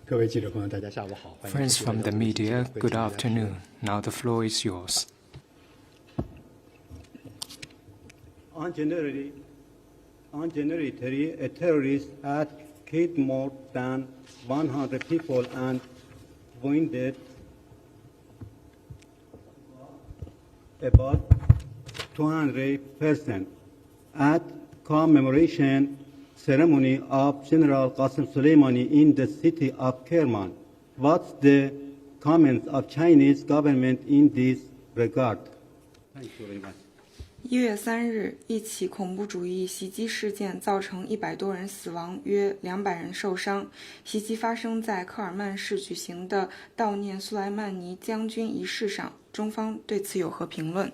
Friends from the media, good afternoon. Now the floor is yours. On January 3, a terrorist had killed more than 100 people and wounded about 200 persons. At commemoration ceremony of General Qasem Soleimani in the city of Kerman, what's the comments of Chinese government in this regard? Thank you very much. 1月3日，一起恐怖主义袭击事件造成100多人死亡，约200人受伤。袭击发生在科尔曼市举行的悼念苏莱曼尼将军仪式上，中方对此有何评论？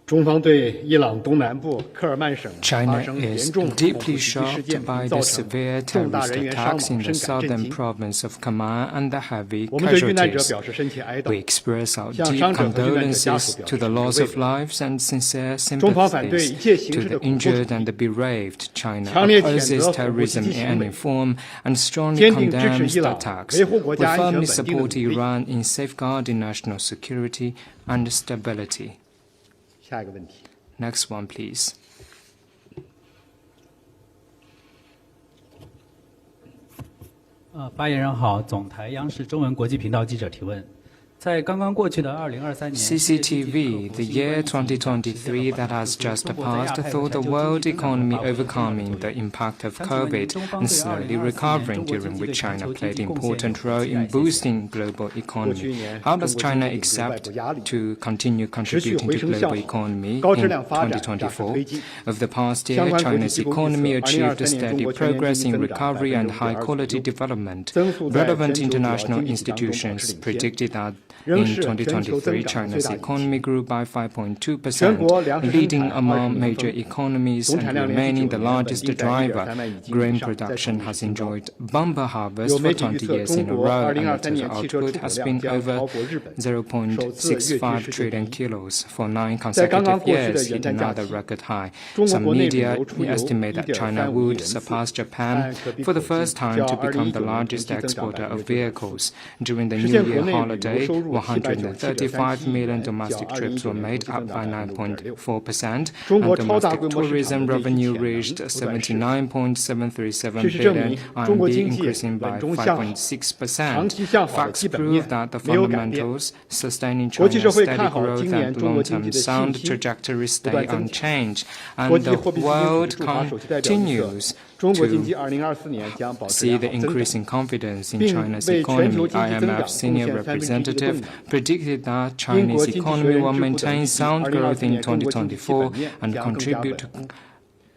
中方对伊朗东南部科尔曼省发 China 生严 is 重恐怖 deeply 袭击事 shocked 件 by 造 the 成 severe 重大 terrorist 人员伤 attacks in 亡， the 深感震 southern 惊。 province of Kaman and the heavy 我们对遇难者 casualties. 表示深切哀悼， We express our 向 deep 伤者和遇难者家属 condolences 表 to 示 the 深切 loss 慰 of 问。 lives and sincere 中方反对 sympathies 一切形 to 式 the 的恐怖主 injured 义， and the bereaved. China 强烈谴 opposes 责恐怖袭 terrorism 击 in 行 any 为， form and strongly 坚定支持 condemns 伊 the 朗 attacks. 维护国 We 家安全 firmly 稳定的 support 努力。 Iran in safeguarding national security and stability. 下一个问题。 Next one, please. 发言人好，总台央视中文国际频道记者提问。在刚刚过去的2023年 CCTV, the year 2023 that has just passed, saw the world economy overcoming the impact of COVID and slowly recovering, during which China played an important role in boosting global economy. How does China accept to continue contributing to global economy in 2024? Over the past year, China's economy achieved steady progress in recovery and high-quality development. Relevant international institutions predicted that in 2023, China's economy grew by 5.2%, leading among major economies and remaining the largest driver. Grain production has enjoyed bumper harvest for 20 years in a row, and the total output has been over 0.65 trillion kilos for 9 consecutive years, hitting another record high. Some media estimate that China would surpass Japan for the first time to become the largest exporter of vehicles. During the New Year holiday, 135 million domestic trips were made, up by 9.4%, and domestic tourism revenue reached 79.737 billion RMB, increasing by 5.6%. Facts prove that the fundamentals sustaining China's steady growth and long-term sound trajectory stay unchanged, and the world continues to see the increasing confidence in China's economy. IMF senior representative predicted that Chinese economy will maintain sound growth in 2024 and contribute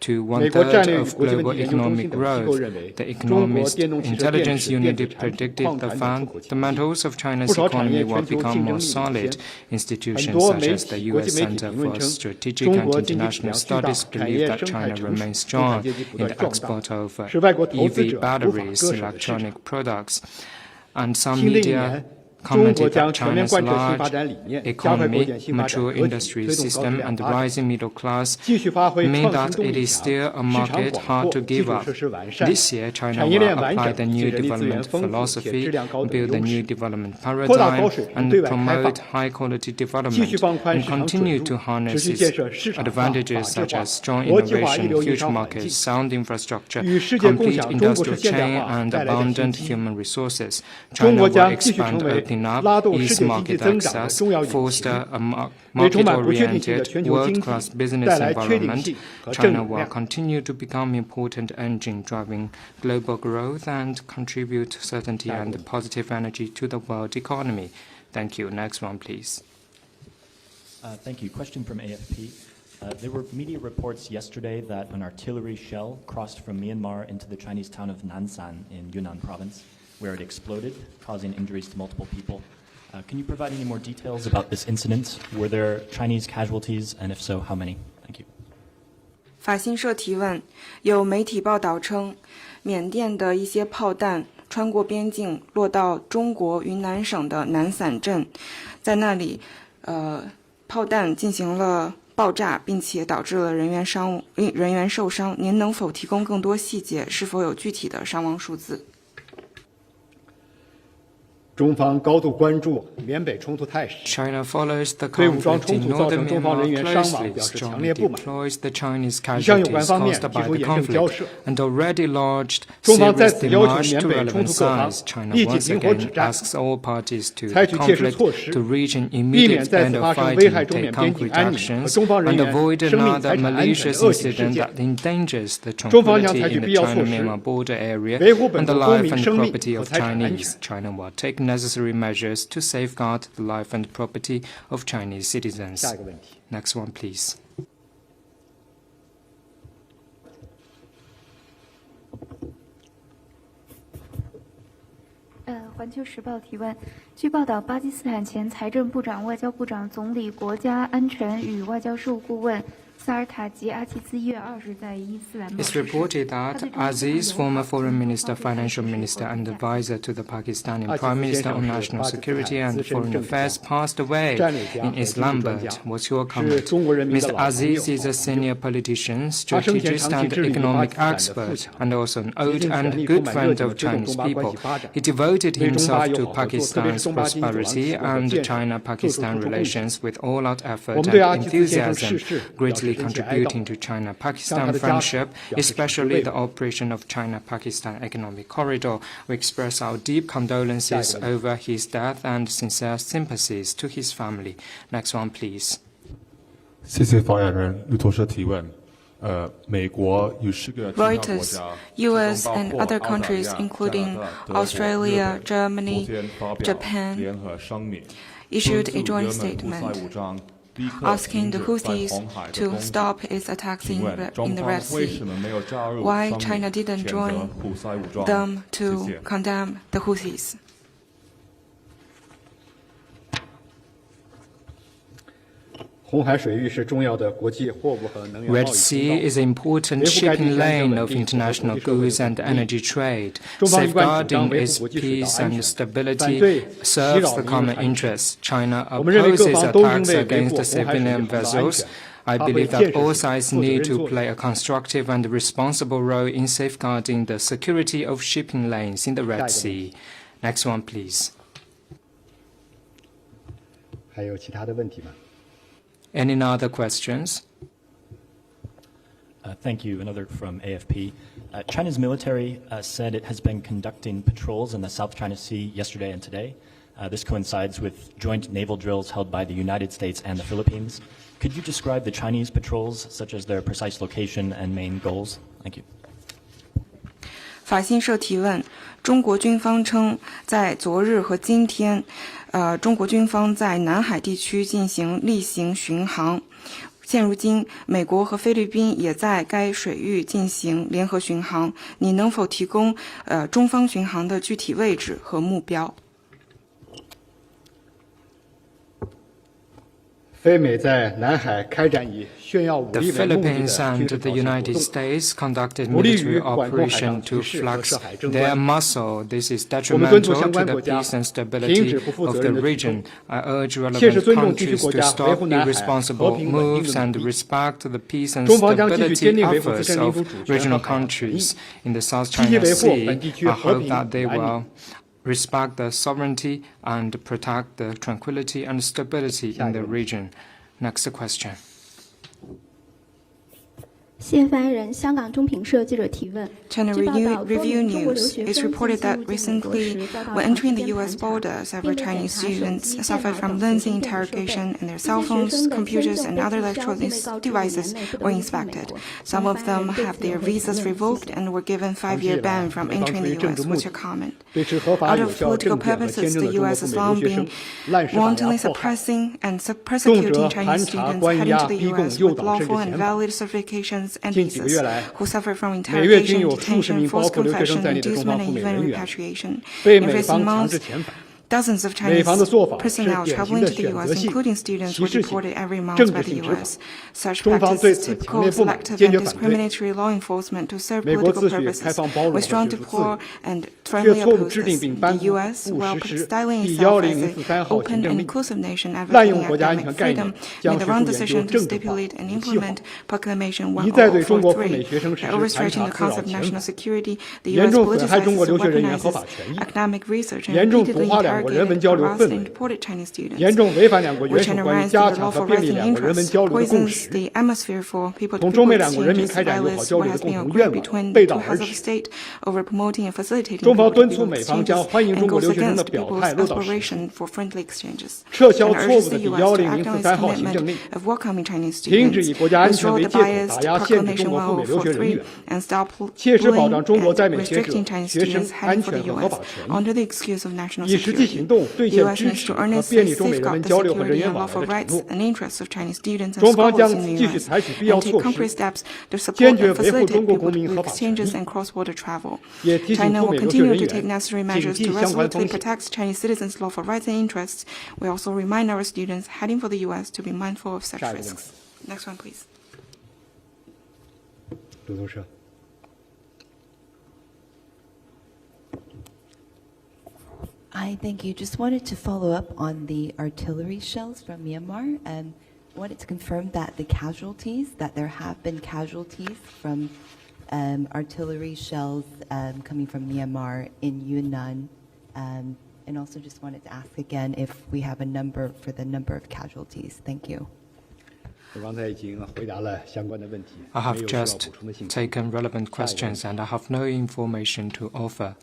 to one-third of global economic growth. The Economist Intelligence Unit predicted the fundamentals of China's economy will become more solid. Institutions such as the U.S. Center for Strategic and International Studies believe that China remains strong in the export of EV batteries, electronic products, and some media commented that China's large economy, mature industry system, and rising middle class mean that it is still a market hard to give up. This year, China will apply the new development philosophy, build a new development paradigm, and promote high-quality development, and continue to harness its advantages such as strong innovation, huge markets, sound infrastructure, complete industrial chain, and abundant human resources. China will expand opening up ease market access, foster a market-oriented, world-class business environment. China will continue to become an important engine driving global growth and contribute certainty and positive energy to the world economy. Thank you. Next one, please. Thank you. Question from AFP. There were media reports yesterday that an artillery shell crossed from Myanmar into the Chinese town of Nansan in Yunnan province, where it exploded, causing injuries to multiple people. Can you provide any more details about this incident? Were there Chinese casualties, and if so, how many? Thank you. 法新社提问：有媒体报道称，缅甸的一些炮弹穿过边境，落到中国云南省的南散镇，在那里，炮弹进行了爆炸，并且导致了人员受伤。您能否提供更多细节？是否有具体的伤亡数字？中方高度关注缅北冲突态势， China follows the 对武装 conflict 冲 in 突造 northern 成中方人 Myanmar 员伤亡 closely, 表示强 strongly 烈不满， deploys the Chinese 已向有关 casualties 方面 caused 提 by 出 the 严正交 conflict 涉。 and already lodged 中方在 serious 此要求 demarche 缅 to 北冲 relevant 突各方 sides. China 立即 once 停火止 again 战， asks all parties to 采 the 取切实 conflict 措施， to reach an 避免 immediate 再 end 次 of 发生危害 fighting, 中 take 缅边境 concrete 安宁和 actions, 中方人 and 员 avoid 生命 another 财产安全 malicious 的恶性事 incident 件， that endangers the 中方将 tranquility 采取 in the 必要措施， China-Myanmar border area 维护本 and the 国公 life 民 and 生命 property 和 of 财产安全。 Chinese. China will take necessary measures to safeguard the life and property of Chinese citizens. 下一个问题， Next one, please. 环球时报提问：据报道，巴基斯坦前财政部长、外交部长、总理国家安全与外交事务顾问萨尔塔吉·阿齐兹1月20日在伊斯兰报 It's 逝世。 reported that Aziz, former foreign minister, financial minister, and advisor to the Pakistani Prime Minister on national security and foreign affairs, passed away in Islamabad. What's your comment? Mr. Aziz is a senior politician, strategist, and economic expert, and also an old and good friend of Chinese people. He devoted himself to Pakistan's prosperity and China-Pakistan relations with all-out effort and enthusiasm, greatly contributing to China-Pakistan friendship, especially the operation of China-Pakistan Economic Corridor. We express our deep condolences over his death and sincere sympathies to his family. Next one, please. 谢谢发言人。路透社提问。美国与10个其他国 Reuters, 家， US and other countries, including Australia, Germany, Japan, 联合声明 issued a joint 敦促也门胡塞 statement 武装立刻 asking 停 the 止在 Houthis 红海的 to 攻击。 stop its attacks 请问 in 中 the 方 Red 为 Sea. 什么没有加入 Why 声 China 明 didn't 谴责 join 胡塞武装？ them 谢 to 谢。 condemn the Houthis? 红海水域是重要的国际货物和能源贸易 Red 通 Sea 道。 is an important shipping lane of international goods and energy trade. 中方一贯主张 Safeguarding 维 its 护国际水道 peace 安 and 全， stability 反对袭 serves 扰 the 民用 common 船只。 interests. China 我们认为各 opposes 方都应 attacks 为维 against 护 the 红海水域 civilian 航道安 vessels. 全 I 发挥 believe 建 that all 设性、 sides 负责 need 任 to 作 play 用。 a constructive and responsible role in safeguarding the security of shipping lanes in the Red Sea. Next one, please. 还有其他的问题吗？ Any other questions? Thank you. Another from AFP. China's military said it has been conducting patrols in the South China Sea yesterday and today. This coincides with joint naval drills held by the United States and the Philippines. Could you describe the Chinese patrols, such as their precise location and main goals? Thank you. 法新社提问：中国军方称，在昨日和今天，中国军方在南海地区进行例行巡航。现如今，美国和菲律宾也在该水域进行联合巡航。你能否提供中方巡航的具体位置和目标？非美在南海开展以炫耀武 The 力为目的的 Philippines 军 and 事 the 挑衅活 United 动， States conducted 不利于 military 管控海 operation 上 to 局势和 flex 涉海争 their 端。 muscle. This is 我们敦促 detrimental 相 to 关 the 国家 peace and 停 stability 止不负 of 责 the 任的举 region. 动， I urge 切实 relevant 尊重地区 countries 国 to 家维 stop 护南海 irresponsible 和平稳定 moves 的 and 努力。 respect the peace and 中方将继续坚 stability 定维护自 efforts 身领 of 土主权和 regional 海洋统一， countries in the South 积极 China 维护 Sea. 本地区 I 和 hope 平 that they 与安 will 宁。 respect the sovereignty and protect the tranquility and stability in the region. Next question. 谢发言人，香港中评社记者提问。 China 据报道，多 Review 名中国留 News 学 is 生 reported 进 that 入境美国 recently, 时遭到 when 长 entering 时 the 间 U.S. 盘查， border, 并 several 被检 Chinese 查手 students 机、电 suffered 脑 from 等 lengthy 随身电子设备。 interrogation, and their 这 cell 些学 phones, 生的签 computers, 证 and 被 other 取消，并 electronic 被告知5 devices 年内不 were 得离开美 inspected. 国。 Some 发 of 言 them 人对 have 此有 their 何评 visas 论？ revoked 谢谢。 and were given 长期以 5-year 来， ban 我 from 们方 entering 出于 the 政治 U.S. 目 What's 的 your，comment? 对持合法 Out 有 of 效 political 证件和签 purposes, 证 the 的中国 U.S. 赴 has 美留 long 学生 been 滥施打压 wantonly 迫害， suppressing and 动 persecuting 辄 Chinese 盘查、 students 关 heading 押、 to the 逼供、 U.S. 诱 with 导，甚至 lawful and 遣返。 valid certifications and 近几个 visas, 月来， who suffer from 每月均 interrogation, 有数十 detention, 名包 forced 括留学生 confession, 在内的中 inducement, 方 and 赴美 even 人员 repatriation. 被 In 美 recent 方强 months, 制遣返。Dozens of 美 Chinese 方的做法是 personnel 典型 traveling 的 to the 选 U.S., 择性、 including students, 歧 were 视性、 deported every month 政 by 治 the 性执法。 U.S. Such 中方对 practice 此 is 强烈 typical 不满， selective 坚 and 决反对。 discriminatory law enforcement to serve 美国 political 自诩开 purposes. 放包容 We 和 strongly 学术自 deplore 由， and 却 firmly 错误 oppose 制定 this. 并颁 The 布 U.S., 不 while 实施 styling 第 itself as 1043 an 号 open 行政 and 令， inclusive nation 滥用 advocating 国家安 academic 全概念， freedom, 将 made the 学 wrong 术研究 decision to 政治化、 stipulate and 武器化， implement Proclamation 一再对中国赴 104.3. 美学生实 By 施盘 overstretching 查、 the 滋扰、 concept of 遣 national 返， security, the 严 U.S. 重损害中国 politicizes 留 and 学人员合 weaponizes 法权益， academic research and 严重毒 repeatedly 化两国人文 interrogated, 交流 harassed, 氛 and 围， deported Chinese students, 严重违反两国元 which 首关于 undermines 加 the 强和 lawful 便 rights 利 and 两国人文 interests, 交流的共 poisons 识， the atmosphere for 同 people-to-people 中美两国人民 exchanges, 开展友好 violates 交 what 流的 has 共 been 同 agreed 愿望， between 背 the 道 two 而 heads of 驰。 state over promoting and facilitating 中方敦 people-to-people 促美方 exchanges 将欢迎 and 中国 goes 留学生的 against 表 people's 态落到实处， aspiration for friendly exchanges, 撤 and 销错 urges 误 the 的第 U.S. to act on its 1043号行政 commitment 令， of welcoming Chinese 停止 students, 以国家安全 withdraw 为 the 借口 biased 打压限制 Proclamation 中国赴美留学人员， 104.3, and stop 切实保 bullying 障中国 and 在美学者、 restricting Chinese 学生 students 安 heading for 全 the 和合 U.S. 法权益， under the excuse of national 以实际 security. 行动兑 The 现 U.S. 支 needs 持 to 和 earnestly 便利中美人 safeguard 文 the 交流和 security 人员 and 往来 lawful 的承 rights 诺。 and interests of Chinese students and 中方 scholars 将 in the 继续 U.S. 采取必要 and take 措 concrete 施， steps to support 坚决 and 维护 facilitate 中国公民 people-to-people 合法权 exchanges 益， and cross-border travel. 也提醒 China 赴 will 美留学 continue 人 to 员 take necessary 谨 measures 记 to 相关 resolutely 风险。 protect Chinese citizens' lawful rights and interests. We also remind our students heading for the U.S. to be mindful of such 下一个问题。 risks. Next one, please. 路透社。 Hi, thank you. Just wanted to follow up on the artillery shells from Myanmar and wanted to confirm that that there have been casualties from artillery shells coming from Myanmar in Yunnan. And also just wanted to ask again if we have a number for the number of casualties. Thank you. 我刚才已经回答了相关的问题， I 没 have 有需要 just 补充的信息。 taken relevant questions and I have no information to offer.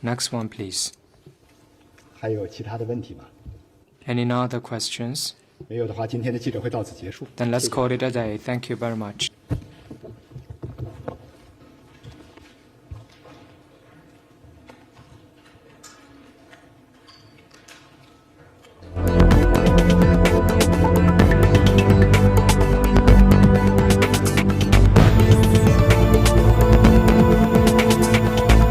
Next one, please. 还有其他的问题吗？ Any other questions? 没有的话，今天的记者会到此结束。 Then let's 谢谢。 call it a day. Thank you very much.